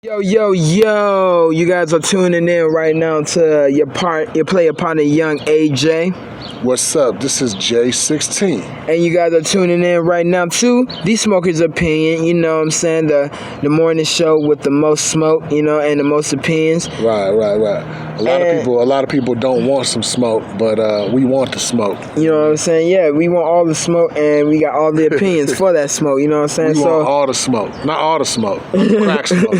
Yo, you guys are tuning in right now to your player partner, Young AJ. What's up? This is J16. And you guys are tuning in right now to The Smoker's Opinion, you know what I'm saying? The morning show with the most smoke, and the most opinions. Right. A lot of people don't want some smoke, but we want the smoke. You know what I'm saying? Yeah, we want all the smoke and we got all the opinions for that smoke, you know what I'm saying? We want all the smoke. Not all the smoke. Crack smoke.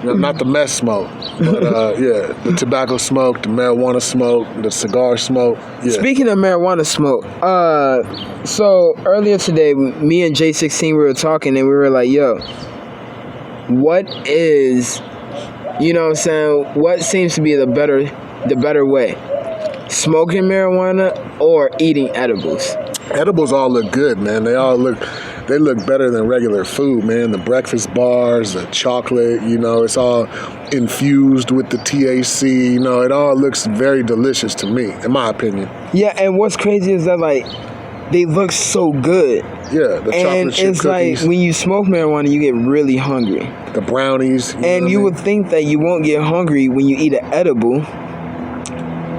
Not the mess smoke. But the tobacco smoke, the marijuana smoke, the cigar smoke. Yeah. Speaking of marijuana smoke, so earlier today, me and J16, we were talking and we were like, yo, what is, what seems to be the better way? Smoking marijuana or eating edibles? Edibles all look good, man. They look better than regular food, man. The breakfast bars, the chocolate, it's all infused with the THC. It all looks very delicious to me, in my opinion. Yeah, and what's crazy is that, they look so good. Yeah, the chocolate chip it's cookies. Like when you smoke marijuana, you get really hungry. The brownies. And you would think that you won't get hungry when you eat an edible,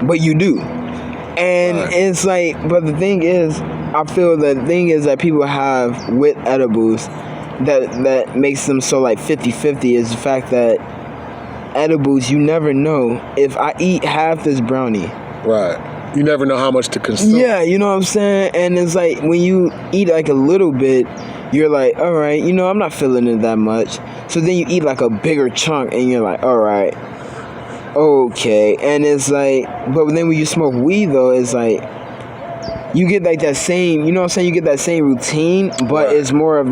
but you do. And It's like, but the thing is, I feel the thing is that people have with edibles that makes them so 50-50 is the fact that edibles, you never know if I eat half this brownie. Right. You never know how much to consume. Yeah, you know what I'm saying? And it's like when you eat a little bit, you're like, all right, I'm not feeling it that much. So then you eat a bigger chunk and you're like, all right, okay. And it's like, but then when you smoke weed though, it's like, you get that same, you know what I'm saying? You get that same routine, but it's more of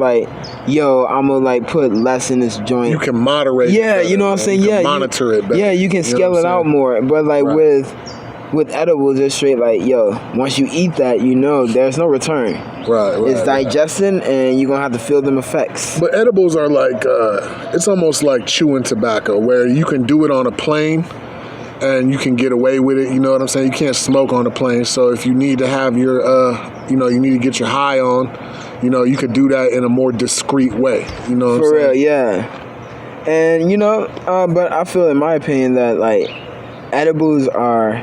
yo, I'm gonna put less in this joint. You can moderate it better, you know what I'm saying? You can Yeah, monitor it better. Yeah, you can scale it out more. But with edibles, it's straight yo, once you eat that, there's no return. Right. It's digesting and you're gonna have to feel them effects. But edibles are it's almost like chewing tobacco, where you can do it on a plane and you can get away with it, you know what I'm saying? You can't smoke on a plane, so if you need to have your, you need to get your high on, you could do that in a more discreet way, you know what I'm saying? For real, yeah. And, but I feel in my opinion that, edibles are,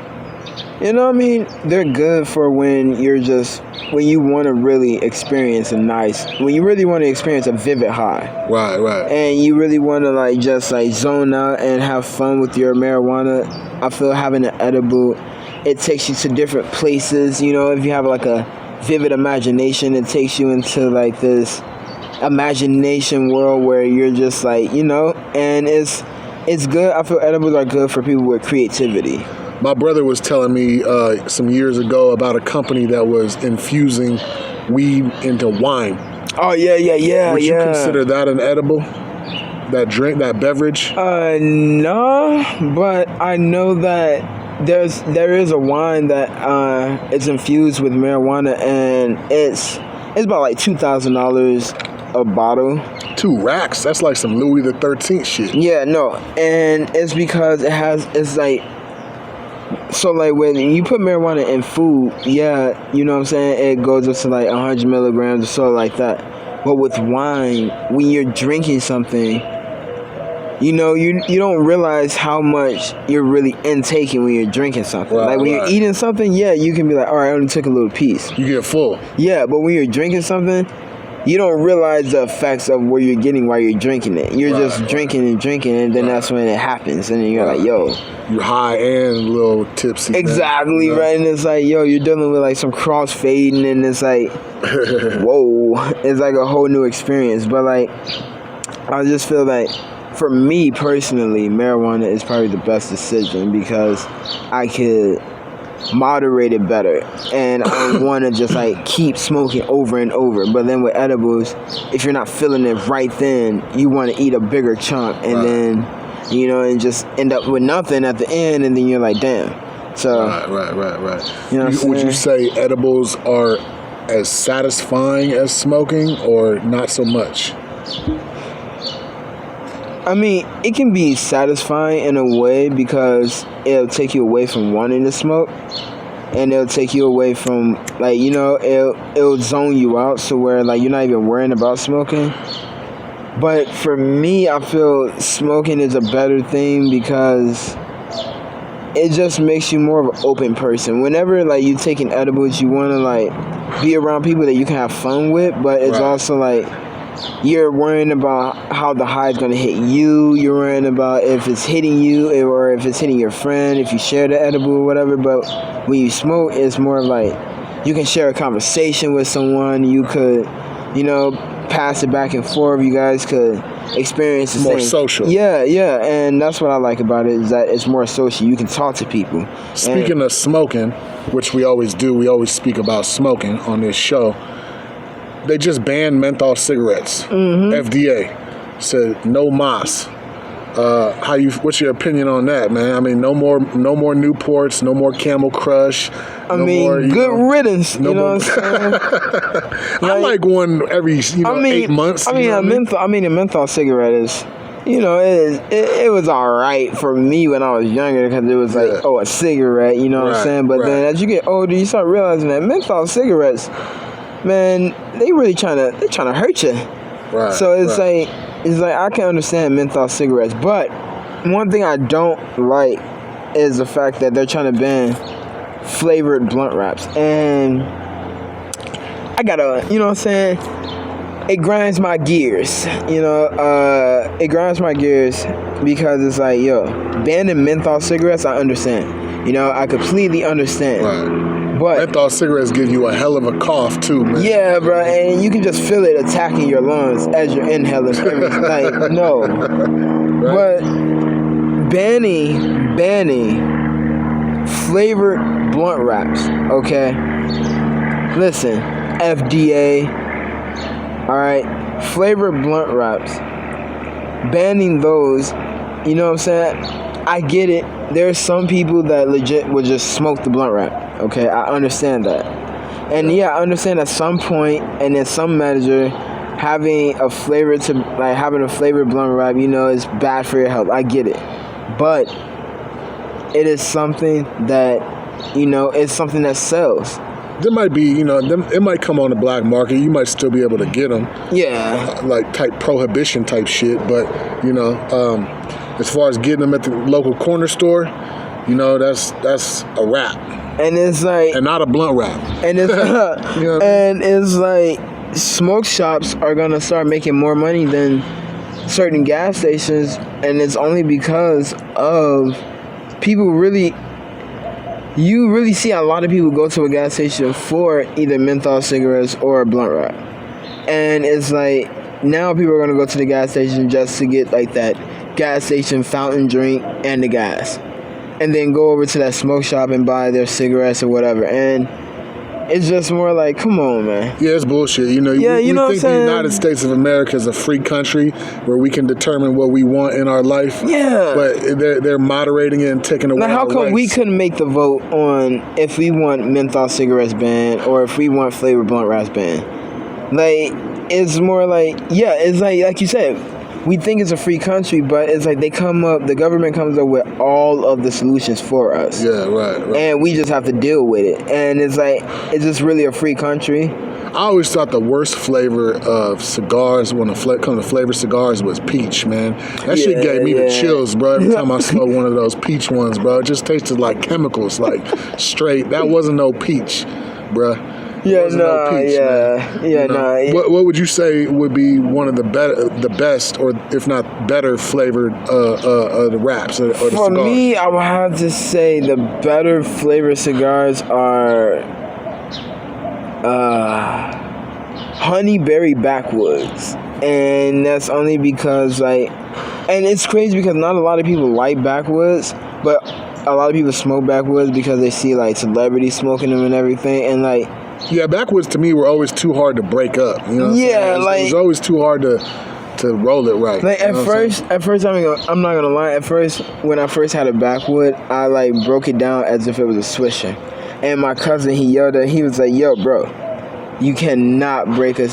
they're good for when when you want to really experience when you really want to experience a vivid high. Right. And you really want to just zone out and have fun with your marijuana. I feel having an edible, it takes you to different places. If you have a vivid imagination, it takes you into this imagination world where you're just and it's good. I feel edibles are good for people with creativity. My brother was telling me some years ago about a company that was infusing weed into wine. Oh, yeah. Would you consider that an edible? That drink, that beverage? No, but I know that there is a wine that is infused with marijuana, and it's about $2,000 a bottle. $2 That's like some Louis the 13th shit. Yeah, no, and it's because so when you put marijuana in food, yeah, you know what I'm saying, it goes up to 100 milligrams or so like that. But with wine, when you're drinking something, you don't realize how much you're really intaking when you're drinking something. When you're eating something, yeah, you can be all right, I only took a little piece. You get full. Yeah, but when you're drinking something, you don't realize the effects of what you're getting while you're drinking it. You're just drinking, and then that's when it happens. And then you're like, yo. You're high and a little tipsy. Exactly, man. Right? And it's yo, you're dealing with some cross-fading, and it's whoa. It's a whole new experience. But I just feel for me personally, marijuana is probably the best decision because I could moderate it better, and I want to just keep smoking over and over. But then with edibles, if you're not feeling it right then, you want to eat a bigger chunk, and then and just end up with nothing at the end, and then you're like, damn. So right. Would you say edibles are as satisfying as smoking, or not so much? I mean, it can be satisfying in a way because it'll take you away from wanting to smoke, and it'll take you away from it'll zone you out, so where you're not even worrying about smoking. But for me, I feel smoking is a better thing because it just makes you more of an open person. Whenever like you taking edibles, you want to like be around people that you can have fun with, but it's also like you're worrying about how the high is going to hit you. You're worrying about if it's hitting you or if it's hitting your friend, if you share the edible or whatever. But when you smoke, it's more like you can share a conversation with someone. You could, pass it back and forth. You guys could experience the more same. social. Yeah, and that's what I like about it, is that it's more social. You can talk to people. Speaking of smoking, which we always do, we always speak about smoking on this show. They just banned menthol cigarettes. FDA said no mas. What's your opinion on that, man? I mean, no more Newports, no more Camel Crush. Good riddance. You know what I'm saying? I like one every 8 months. A menthol cigarette is, it was all right for me when I was younger because it was like, a cigarette. You know what I'm saying? But then as you get older, you start realizing that menthol cigarettes, man, they really trying to hurt you. Right. So it's like I can understand menthol cigarettes, but one thing I don't like is the fact that they're trying to ban flavored blunt wraps, and I gotta, you know what I'm saying? It grinds my gears, it grinds my gears because it's like, banning menthol cigarettes, I understand. I completely understand. Right. But menthol cigarettes give you a hell of a cough too, man. Yeah, bro, and you can just feel it attacking your lungs as you're inhaling everything. Like, no. Right. But banning flavored blunt wraps, okay? Listen, FDA, all right? Flavored blunt wraps, banning those, you know what I'm saying? I get it. There's some people that legit would just smoke the blunt wrap. Okay, I understand that. And I understand at some point and in some measure having a flavored blunt wrap, is bad for your health. I get it. But it is something that, it's something that sells. There might be, it might come on the black market. You might still be able to get them. Yeah. Like prohibition type shit. But, as far as getting them at the local corner store, that's a wrap. And it's like, and not a blunt wrap. And it's and it's like smoke shops are gonna start making more money than certain gas stations, and it's only because of people really. You really see a lot of people go to a gas station for either menthol cigarettes or a blunt wrap, and it's like now people are gonna go to the gas station just to get like that gas station fountain drink and the gas. And then go over to that smoke shop and buy their cigarettes or whatever. And it's just more like, come on, man. Yeah, it's bullshit. We think the United States of America is a free country where we can determine what we want in our life. Yeah. But they're moderating it and taking away our rights. How come we couldn't make the vote on if we want menthol cigarettes banned or if we want flavored blunt wraps banned? Like, it's more like, it's like you said, we think it's a free country, but it's like the government comes up with all of the solutions for us. Yeah, right. And we just have to deal with it. And it's like, it's just really a free country. I always thought the worst flavor of cigars when it comes to flavored cigars was peach, man. That shit gave me the chills, bro, every time I smoked one of those peach ones, bro. It just tasted like chemicals, like straight. That wasn't no peach, bro. What would you say would be one of the best, or if not better, flavored the wraps or the cigars? For me, I would have to say the better flavored cigars are honeyberry backwoods, and that's only because and it's crazy because not a lot of people like backwoods, but a lot of people smoke backwoods because they see like celebrities smoking them and everything, and like. Yeah, backwoods to me were always too hard to break up. You know it was always too hard to roll it right. Like at first, I'm not gonna lie. At first, when I first had a backwood, I broke it down as if it was a swisher. And my cousin, he yelled at, he was like, "Yo, bro, you cannot break a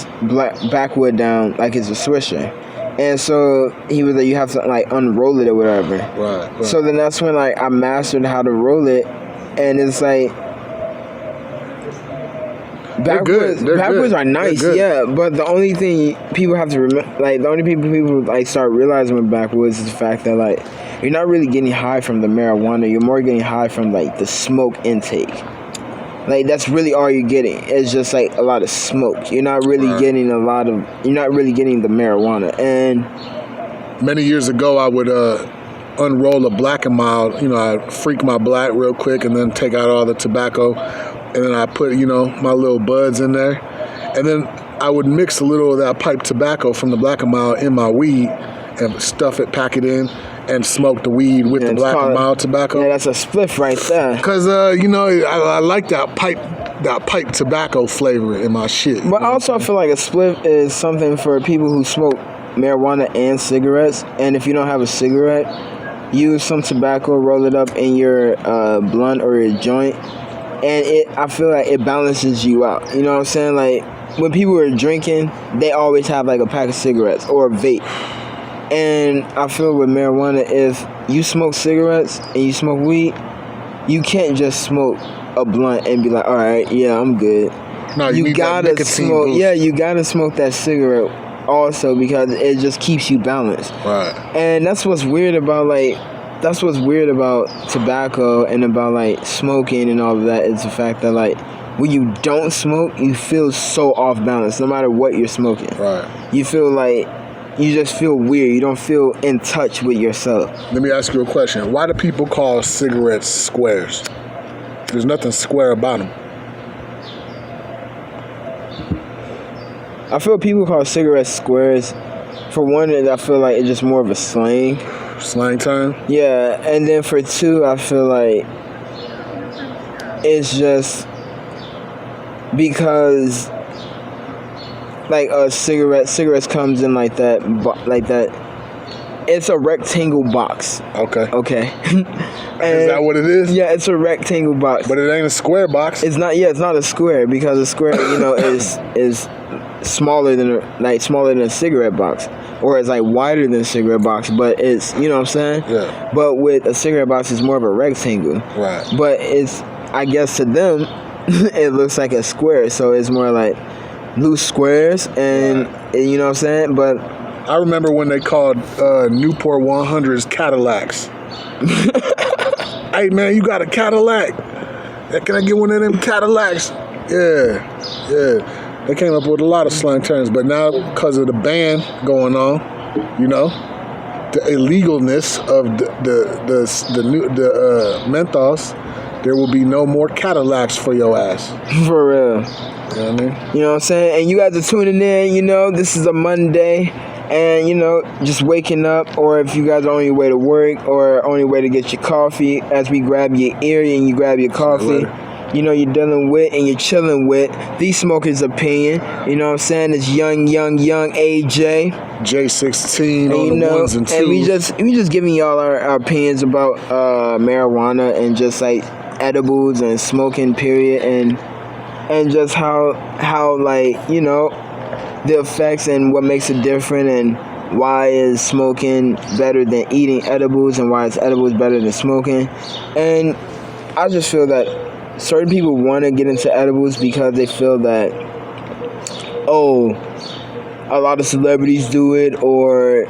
backwood down like it's a swisher." And so he was like, "You have to unroll it or whatever." Right. So then that's when I mastered how to roll it, and it's like. Backwards are nice, yeah. But the only thing people have to remember, like the only people like start realizing with backwoods is the fact that like you're not really getting high from the marijuana. You're more getting high from like the smoke intake. Like that's really all you're getting. It's just like a lot of smoke. You're not really getting You're not really getting the marijuana. And many years ago, I would unroll a black and mild. You know, I'd freak my black real quick and then take out all the tobacco. And then I put, my little buds in there. And then I would mix a little of that pipe tobacco from the black and mild in my weed and stuff it, pack it in, and smoke the weed with the black and mild tobacco. Yeah, that's a spliff right there. Because, I like that pipe tobacco flavor in my shit. But also I feel like a spliff is something for people who smoke marijuana and cigarettes. And if you don't have a cigarette, use some tobacco, roll it up in your blunt or your joint. And I feel like it balances you out. You know what I'm saying? Like, when people are drinking, they always have, like, a pack of cigarettes or a vape. And I feel with marijuana, if you smoke cigarettes and you smoke weed, you can't just smoke a blunt and be like, all right, yeah, I'm good. No, you gotta smoke. Yeah, you gotta smoke that cigarette also because it just keeps you balanced. Right. And that's what's weird about, tobacco and about like smoking and all of that is the fact that like when you don't smoke, you feel so off balance no matter what you're smoking. Right. You feel like you just feel weird. You don't feel in touch with yourself. Let me ask you a question. Why do people call cigarettes squares? There's nothing square about them. I feel people call cigarettes squares. For one, I feel like it's just more of a slang term? Yeah, and then for two, I feel like it's just because like a cigarettes comes in like that. It's a rectangle box. Okay. Is that what it is? Yeah, it's a rectangle box. But it ain't a square box. It's not. Yeah, it's not a square because a square, is smaller than a cigarette box, or it's like wider than a cigarette box. But it's, you know what I'm saying? Yeah. But with a cigarette box, it's more of a rectangle. Right. But it's, I guess to them, it looks like a square. So it's more like loose squares, and you know what I'm saying? But I remember when they called Newport 100s Cadillacs. Hey man, you got a Cadillac? Can I get one of them Cadillacs? Yeah. They came up with a lot of slang terms, but now because of the ban going on, the illegalness of the menthols, there will be no more Cadillacs for your ass. For real. You know what I mean? You know what I'm saying? And you guys are tuning in, this is a Monday. And, just waking up, or if you guys are on your way to work or on your way to get your coffee, as we grab your ear and you grab your coffee, you're dealing with and you're chilling with the Smoker's Opinion. You know what I'm saying? It's young AJ. J16 on the ones and twos. And we just giving y'all our opinions about marijuana and just like edibles and smoking, period, and just how the effects and what makes it different, and why is smoking better than eating edibles, and why is edibles better than smoking. And I just feel that certain people want to get into edibles because they feel that, a lot of celebrities do it, or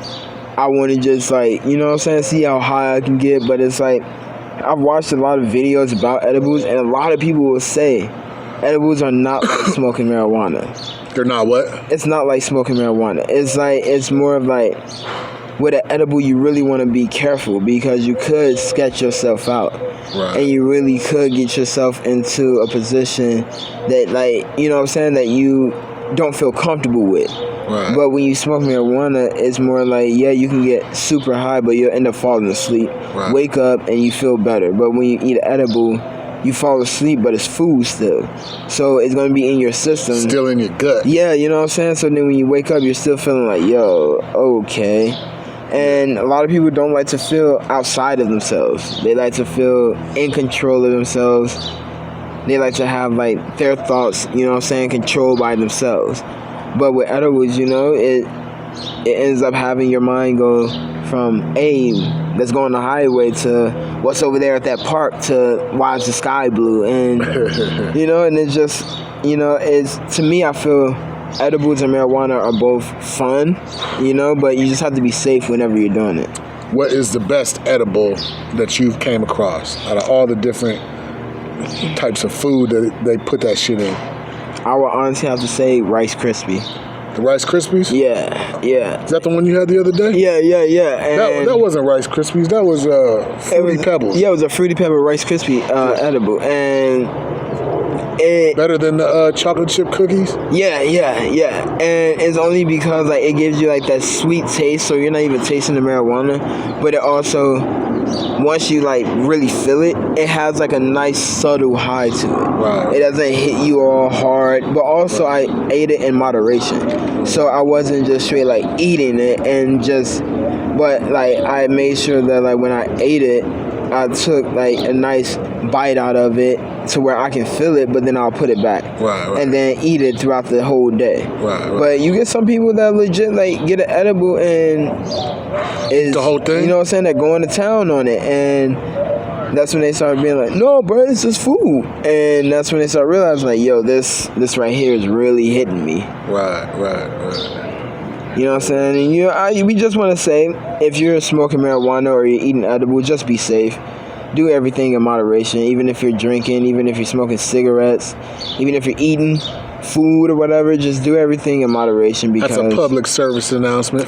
I want to just see how high I can get. But it's like, I've watched a lot of videos about edibles, and a lot of people will say edibles are not like smoking marijuana. They're not what? It's not like smoking marijuana. It's more of like, with an edible, you really want to be careful because you could sketch yourself out. Right. And you really could get yourself into a position that, that you don't feel comfortable with. Right. But when you smoke marijuana, it's more like, you can get super high, but you'll end up falling asleep. Right. Wake up and you feel better. But when you eat an edible, you fall asleep, but it's food still. So it's going to be in your system. Still in your gut. Yeah, you know what I'm saying? So then when you wake up, you're still feeling like, okay. And a lot of people don't like to feel outside of themselves. They like to feel in control of themselves. They like to have, their thoughts, controlled by themselves. But with edibles, it ends up having your mind go from, let's go on the highway, to what's over there at that park, to why is the sky blue, and and it's just is, to me, I feel edibles and marijuana are both fun, but you just have to be safe whenever you're doing it. What is the best edible that you've came across out of all the different types of food that they put that shit in? I would honestly have to say Rice Krispie. The Rice Krispies? Yeah. Is that the one you had the other day? Yeah. And that wasn't Rice Krispies. That was Fruity Pebbles. Yeah, it was a Fruity Pebble Rice Krispie edible. And better than the chocolate chip cookies? Yeah. And it's only because it gives you that sweet taste, so you're not even tasting the marijuana, but it also, once you really feel it, it has a nice subtle high to it. Right. It doesn't hit you all hard, but also I ate it in moderation. So I wasn't just straight eating it and just, but I made sure that when I ate it, I took a nice bite out of it to where I can feel it, but then I'll put it back. Right. And then eat it throughout the whole day. Right. But you get some people that legit get an edible and is the whole thing. You know what I'm saying? They're going to town on it, and that's when they start being like, "No, bro, it's just food." And that's when they start realizing yo, this right here is really hitting me. Right. You know what I'm saying? And we just want to say, if you're smoking marijuana or you're eating edible, just be safe. Do everything in moderation, even if you're drinking, even if you're smoking cigarettes, even if you're eating food or whatever, just do everything in moderation, because that's a public service announcement.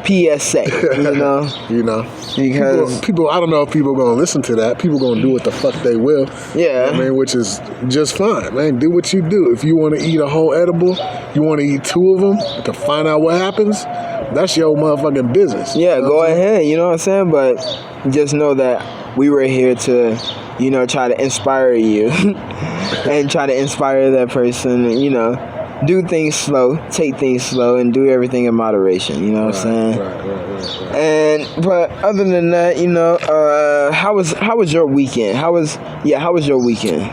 PSA, because people, I don't know if people are going to listen to that. People going to do what the fuck they will. Yeah. Which is just fine, man. Do what you do. If you want to eat a whole edible, you want to eat 2 of them to find out what happens, that's your motherfucking business. Yeah, go ahead, you know what I'm saying? But just know that we were here to, try to inspire you and try to inspire that person, do things slow, take things slow, and do everything in moderation, you know what I'm saying? Right. But other than that, how was your weekend? How was your weekend?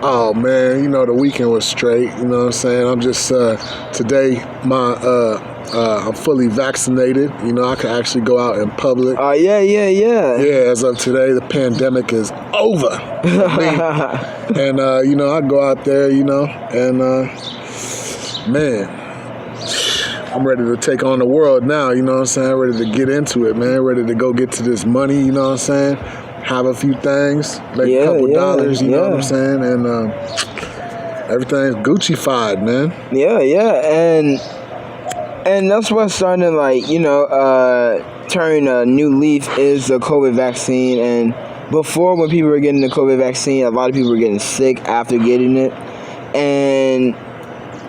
Oh man, the weekend was straight, you know what I'm saying? I'm just today I'm fully vaccinated. I can actually go out in public. Oh, yeah. Yeah, as of today, the pandemic is over. And, I go out there, and, man, I'm ready to take on the world now, you know what I'm saying? Ready to get into it, man. Ready to go get to this money, you know what I'm saying? Have a few things, make a couple dollars, you know what I'm saying? And everything's Gucci-fied, man. Yeah. And that's what's starting to turn a new leaf is the COVID vaccine. And before, when people were getting the COVID vaccine, a lot of people were getting sick after getting it. And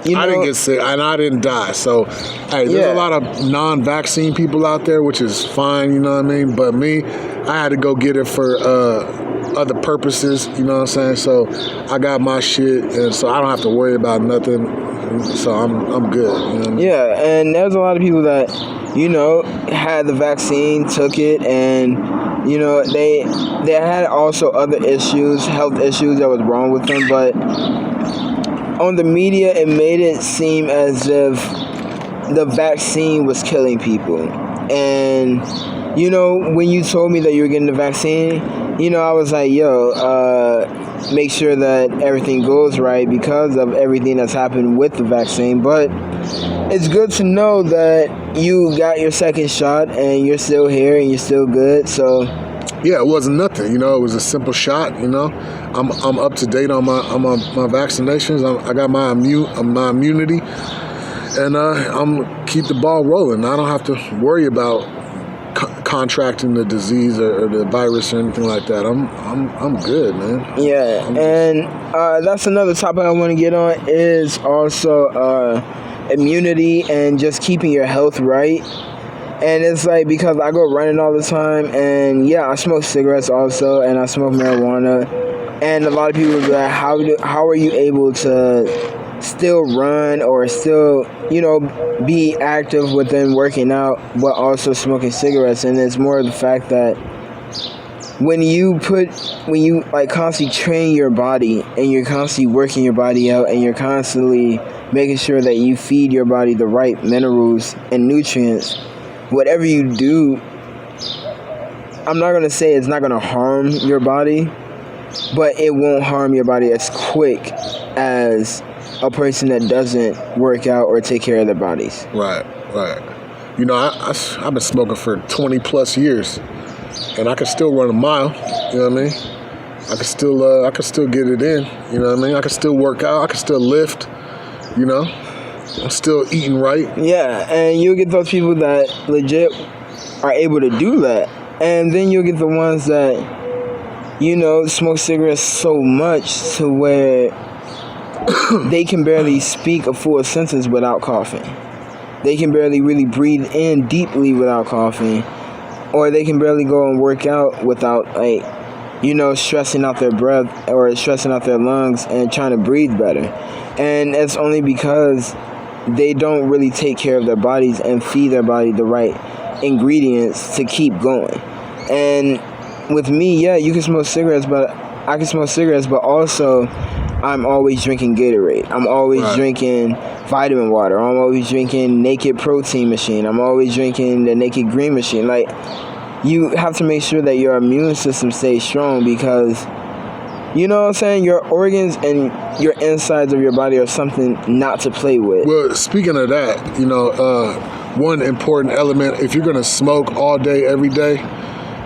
I didn't get sick and I didn't die. So hey, there's a lot of non-vaccine people out there, which is fine, you know what I mean? But me, I had to go get it for other purposes, you know what I'm saying? So I got my shit, and so I don't have to worry about nothing. So I'm good. You know what I mean? Yeah, and there's a lot of people that had the vaccine, took it, and they had also other issues, health issues that was wrong with them. But on the media, it made it seem as if the vaccine was killing people. And when you told me that you were getting the vaccine, I was like, make sure that everything goes right because of everything that's happened with the vaccine. But it's good to know that you got your second shot and you're still here and you're still good. So yeah, it wasn't nothing. It was a simple shot. I'm up to date on my vaccinations. I got my immunity, and I'm keep the ball rolling. I don't have to worry about contracting the disease or the virus or anything like that. I'm good, man. Yeah, and that's another topic I want to get on is also immunity and just keeping your health right. And it's because I go running all the time, and I smoke cigarettes also, and I smoke marijuana. And a lot of people be like, how are you able to still run or still, be active within working out, but also smoking cigarettes? And it's more of the fact that when you constantly train your body and you're constantly working your body out and you're constantly making sure that you feed your body the right minerals and nutrients, whatever you do, I'm not going to say it's not going to harm your body, but it won't harm your body as quick as a person that doesn't work out or take care of their bodies. Right. You know, I've been smoking for 20 plus years, and I can still run a mile. You know what I mean? I can still get it in. You know what I mean? I can still work out. I can still lift. You know, I'm still eating right. Yeah, and you'll get those people that legit are able to do that, and then you'll get the ones that, you know, smoke cigarettes so much to where they can barely speak a full sentence without coughing. They can barely really breathe in deeply without coughing, or they can barely go and work out without, like, you know, stressing out their breath or stressing out their lungs and trying to breathe better. And it's only because they don't really take care of their bodies and feed their body the right ingredients to keep going. And with me, yeah, you can smoke cigarettes, but I can smoke cigarettes, but also I'm always drinking Gatorade. I'm always drinking vitamin water. I'm always drinking Naked Protein machine. I'm always drinking the Naked Green machine. Like, you have to make sure that your immune system stays strong, because, you know what I'm saying, your organs and your insides of your body are something not to play with. Well, speaking of that, you know, one important element, if you're going to smoke all day, every day,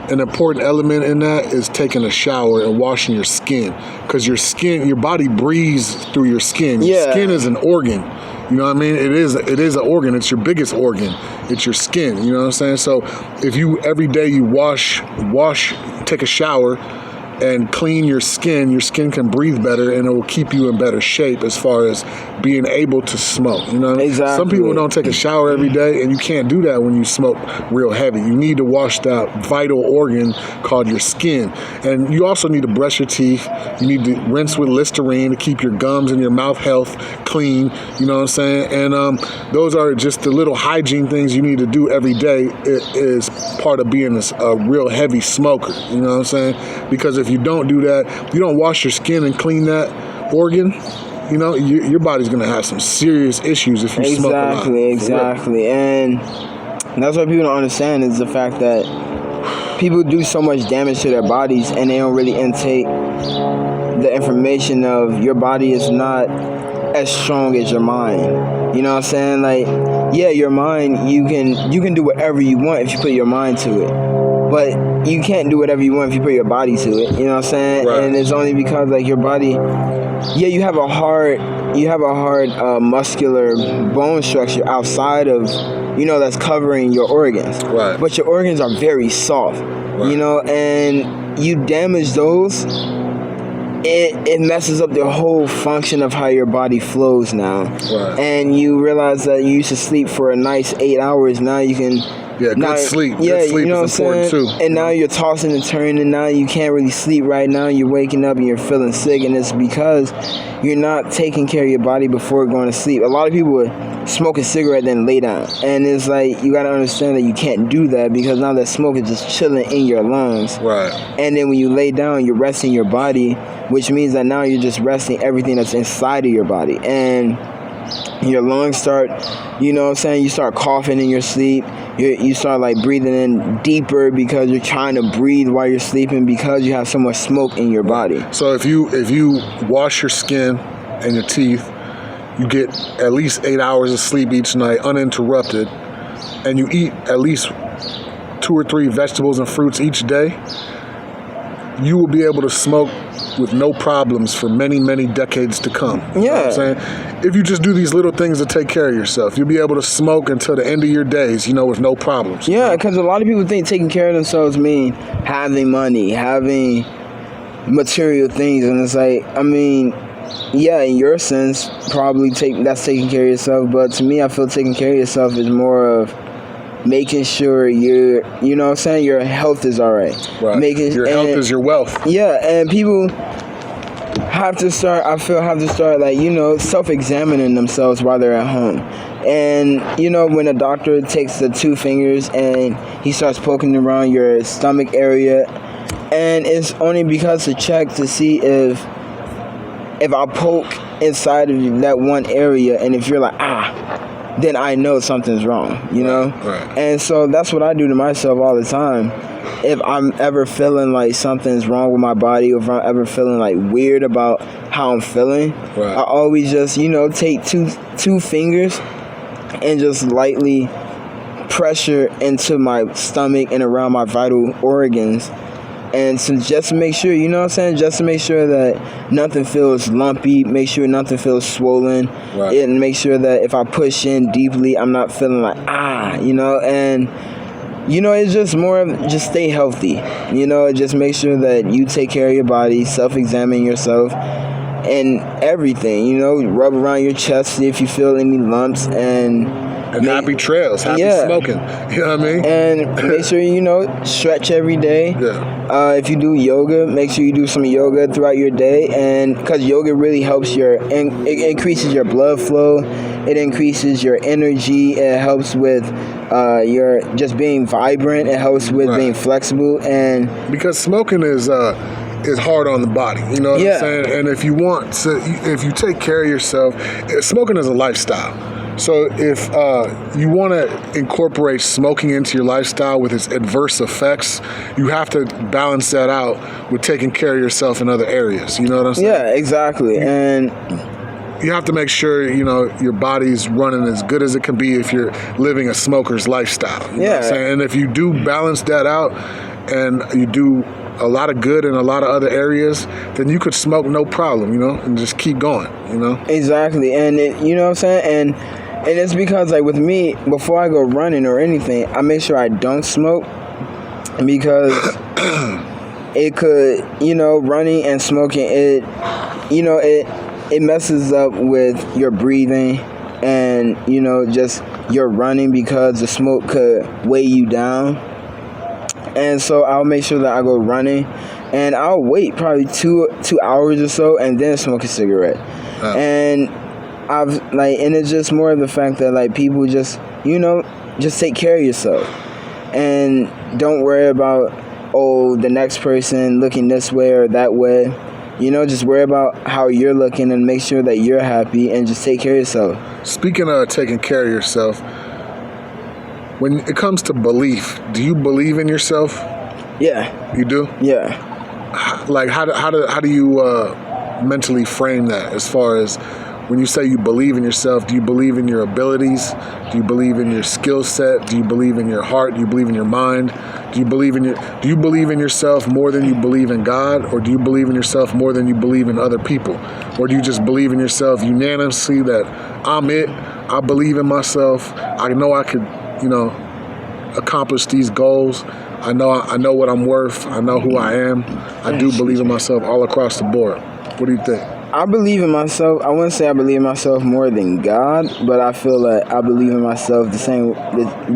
an important element in that is taking a shower and washing your skin, because your body breathes through your skin. Your skin is an organ. You know what I mean? It is an organ. It's your biggest organ. It's your skin. You know what I'm saying? So if you every day you take a shower and clean your skin can breathe better, and it will keep you in better shape as far as being able to smoke. You know what I mean? Exactly. Some people don't take a shower every day, and you can't do that when you smoke real heavy. You need to wash that vital organ called your skin. And you also need to brush your teeth. You need to rinse with Listerine to keep your gums and your mouth health clean. You know what I'm saying? And those are just the little hygiene things you need to do every day. It is part of being a real heavy smoker. You know what I'm saying? Because if you don't do that, you don't wash your skin and clean that organ, you know, your body's going to have some serious issues if you smoke a lot. Exactly. And that's what people don't understand, is the fact that people do so much damage to their bodies and they don't really intake the information of your body is not as strong as your mind. You know what I'm saying? Like, yeah, your mind, you can do whatever you want if you put your mind to it. But you can't do whatever you want if you put your body to it. You know what I'm saying? Right. And it's only because, like, your body, yeah, you have a hard muscular bone structure outside of, you know, that's covering your organs. Right. But your organs are very soft. Right. You know, and you damage those, it messes up the whole function of how your body flows now. Right. And you realize that you used to sleep for a nice 8 hours. Now you can... Yeah, good sleep. Yeah, good sleep, you know, is important too. And now you're tossing and turning, and now you can't really sleep right now. You're waking up and you're feeling sick, and it's because you're not taking care of your body before going to sleep. A lot of people would smoke a cigarette then lay down, and it's like, you got to understand that you can't do that, because now that smoke is just chilling in your lungs. Right. And then when you lay down, you're resting your body, which means that now you're just resting everything that's inside of your body. And your lungs start, you know what I'm saying, you start coughing in your sleep. You start, like, breathing in deeper because you're trying to breathe while you're sleeping, because you have so much smoke in your body. So if you wash your skin and your teeth, you get at least 8 hours of sleep each night uninterrupted, and you eat at least 2 or 3 vegetables and fruits each day, you will be able to smoke with no problems for many, many decades to come. You know what I'm saying? If you just do these little things to take care of yourself, you'll be able to smoke until the end of your days, you know, with no problems. Yeah, because a lot of people think taking care of themselves mean having money, having material things, and it's like, I mean, yeah, in your sense, probably that's taking care of yourself, but to me, I feel taking care of yourself is more of making sure you know what I'm saying, your health is all right. Right. Your health is your wealth. Yeah, and people have to start, like, you know, self-examining themselves while they're at home. And, you know, when a doctor takes the 2 fingers and he starts poking around your stomach area, and it's only because to check to see if I poke inside of that one area, and if you're like, then I know something's wrong, you know? Right. And so that's what I do to myself all the time. if I'm ever feeling like something's wrong with my body, or if I'm ever feeling like weird about how I'm feeling, Right. I always just, take two fingers and just lightly pressure into my stomach and around my vital organs. And so just to make sure, just to make sure that nothing feels lumpy, make sure nothing feels swollen, Right. and make sure that if I push in deeply, I'm not feeling like, and, it's just more of just stay healthy, just make sure that you take care of your body, self-examine yourself, and everything, rub around your chest, see if you feel any lumps, and happy trails, happy smoking. You know what I mean? And make sure stretch every day. Yeah. If you do yoga, make sure you do some yoga throughout your day, and because yoga really helps it increases your blood flow, it increases your energy, it helps with your just being vibrant, it helps with being flexible, and because smoking is hard on the body, you know what I'm saying? And if you take care of yourself, smoking is a lifestyle. So if you want to incorporate smoking into your lifestyle with its adverse effects, you have to balance that out with taking care of yourself in other areas. You know what I'm saying? Yeah, exactly. And you have to make sure, your body's running as good as it can be if you're living a smoker's lifestyle. You know what I'm saying? And if you do balance that out and you do a lot of good in a lot of other areas, then you could smoke no problem, and just keep going, Exactly. And you know what I'm saying? And it's because, like, with me, before I go running or anything, I make sure I don't smoke, because it could, running and smoking, it messes up with your breathing and, just your running, because the smoke could weigh you down. And so I'll make sure that I go running, and I'll wait probably 2 hours or so and then smoke a cigarette. And and it's just more of the fact that, like, people just, just take care of yourself and don't worry about, the next person looking this way or that way. Just worry about how you're looking and make sure that you're happy, and just take care of yourself. Speaking of taking care of yourself, when it comes to belief, do you believe in yourself? Yeah. You do? Yeah. Like, how do you mentally frame that, as far as when you say you believe in yourself? Do you believe in your abilities? Do you believe in your skill set? Do you believe in your heart? Do you believe in your mind? Do you believe in yourself more than you believe in God? Or do you believe in yourself more than you believe in other people? Or do you just believe in yourself unanimously that I'm it, I believe in myself, I know I could, accomplish these goals, I know what I'm worth, I know who I am, I do believe in myself all across the board? What do you think? I believe in myself. I wouldn't say I believe in myself more than God, but I feel like I believe in myself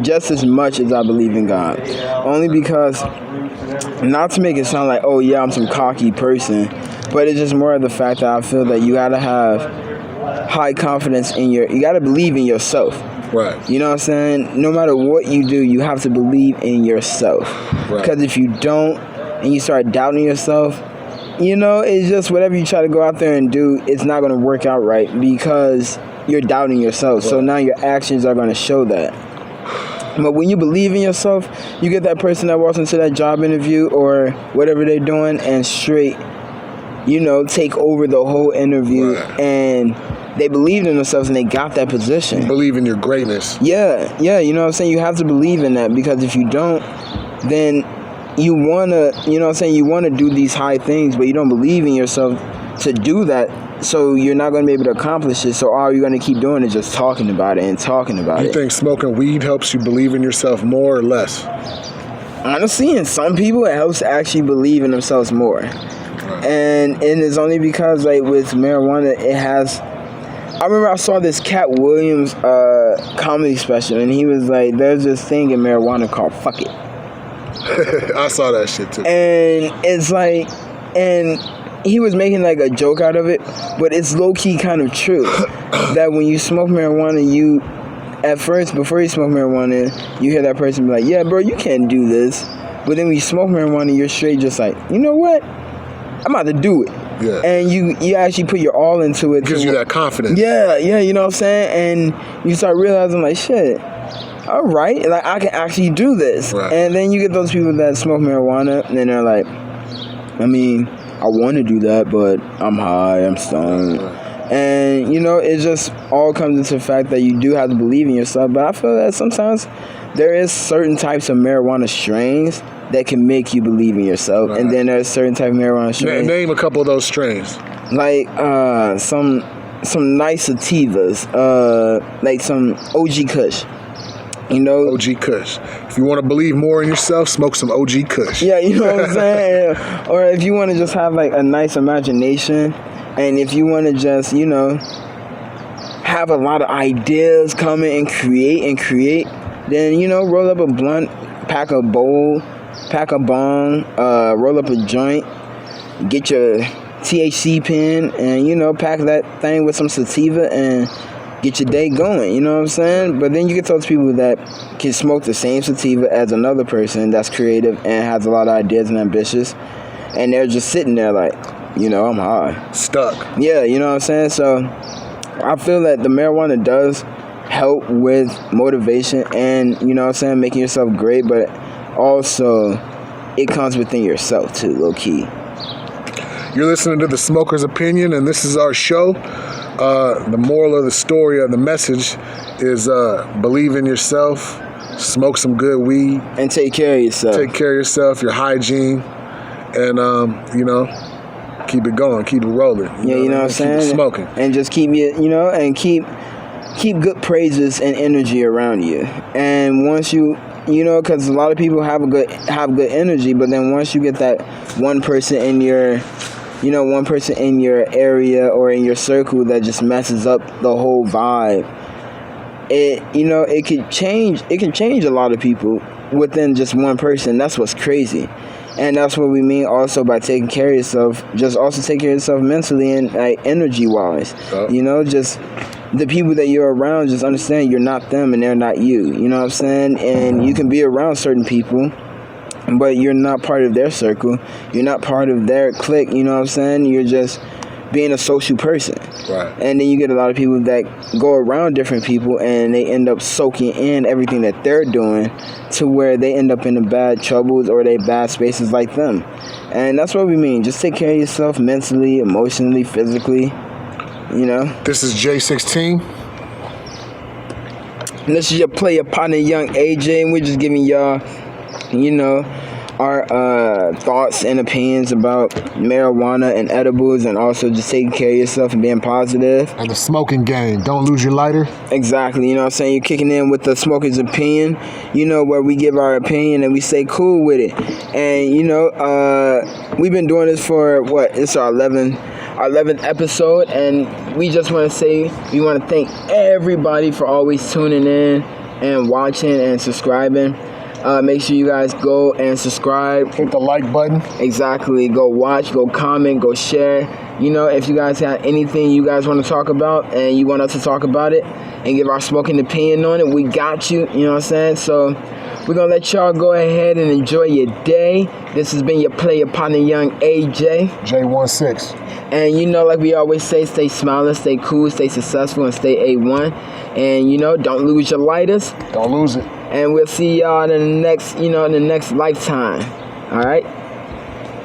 just as much as I believe in God. Only because, not to make it sound like, oh yeah, I'm some cocky person, but it's just more of the fact that I feel that you gotta have high confidence you gotta believe in yourself. Right. You know what I'm saying? No matter what you do, you have to believe in yourself. Right. Because if you don't, and you start doubting yourself, it's just whatever you try to go out there and do, it's not going to work out right, because you're doubting yourself. Right. So now your actions are going to show that. But when you believe in yourself, you get that person that walks into that job interview or whatever they're doing and straight, take over the whole interview. Right. And they believed in themselves and they got that position. You believe in your greatness. Yeah, you know what I'm saying? You have to believe in that, because if you don't, then you want to, you want to do these high things, but you don't believe in yourself to do that, so you're not going to be able to accomplish it. So all you're going to keep doing is just talking about it and talking about it. You think smoking weed helps you believe in yourself more or less? Honestly, in some people, it helps actually believe in themselves more. Right. And it's only because, like, with marijuana, it has... I remember I saw this Cat Williams comedy special, and he was like, there's this thing in marijuana called fuck it. I saw that shit too. And it's like, and he was making like a joke out of it, but it's low-key kind of true. That when you smoke marijuana, at first, before you smoke marijuana, you hear that person be like, yeah, bro, you can't do this. But then when you smoke marijuana, you're straight just like, you know what? I'm about to do it. Yeah. And you actually put your all into it. It gives you that confidence. Yeah, you know what I'm saying? And you start realizing, like, shit, all right, like I can actually do this. Right. And then you get those people that smoke marijuana, and they're like, I mean, I want to do that, but I'm high, I'm stoned. Right. And, you know, it just all comes into the fact that you do have to believe in yourself. But I feel that sometimes there is certain types of marijuana strains that can make you believe in yourself. Right. And then there's certain type of marijuana strains. Name a couple of those strains. Like some nice sativas, like some OG Kush. You know, OG Kush. If you want to believe more in yourself, smoke some OG Kush. Yeah, you know what I'm saying? Or if you want to just have like a nice imagination, and if you want to just, you know, have a lot of ideas coming and create, then, you know, roll up a blunt, pack a bowl, pack a bong, roll up a joint, get your THC pen, and, you know, pack that thing with some sativa and get your day going, you know what I'm saying? But then you get those people that can smoke the same sativa as another person that's creative and has a lot of ideas and ambitious, and they're just sitting there like, you know, I'm high. Stuck. Yeah, you know what I'm saying? So I feel that the marijuana does help with motivation and, you know what I'm saying, making yourself great, but also it comes within yourself too, low key. You're listening to The Smoker's Opinion, and this is our show. The moral of the story, or the message, is believe in yourself, smoke some good weed, and take care of yourself. Take care of yourself, your hygiene, and you know, keep it going, keep it rolling. You know what I'm saying? Keep smoking, and just keep it, you know, and keep good praises and energy around you. And once you know, because a lot of people have good energy, but then once you get that one person in your area or in your circle that just messes up the whole vibe, it can change a lot of people within just one person. That's what's crazy. And that's what we mean also by taking care of yourself. Just also take care of yourself mentally and like energy wise. You know, just the people that you're around, just understand you're not them and they're not you. You know what I'm saying? And you can be around certain people, but you're not part of their circle. You're not part of their clique. You know what I'm saying? You're just being a social person. Right. And then you get a lot of people that go around different people and they end up soaking in everything that they're doing to where they end up in the bad troubles or they bad spaces like them. And that's what we mean. Just take care of yourself mentally, emotionally, physically. You know? This is J16. And this is your player partner, young AJ, and we're just giving y'all, you know, our thoughts and opinions about marijuana and edibles, and also just taking care of yourself and being positive. And the smoking game. Don't lose your lighter. Exactly. You know what I'm saying? You're kicking in with the Smoker's Opinion, you know, where we give our opinion and we stay cool with it. And, you know, we've been doing this for, it's our 11th episode, and we just want to say we want to thank everybody for always tuning in and watching and subscribing. Make sure you guys go and subscribe. Hit the like button. Exactly. Go watch, go comment, go share. You know, if you guys have anything you guys want to talk about and you want us to talk about it and give our smoking opinion on it, we got you. You know what I'm saying? So we're going to let y'all go ahead and enjoy your day. This has been your player partner, young AJ. J16. And, you know, like we always say, stay smiling, stay cool, stay successful, and stay A1. And, you know, don't lose your lighters. Don't lose it. And we'll see y'all in the next lifetime. All right?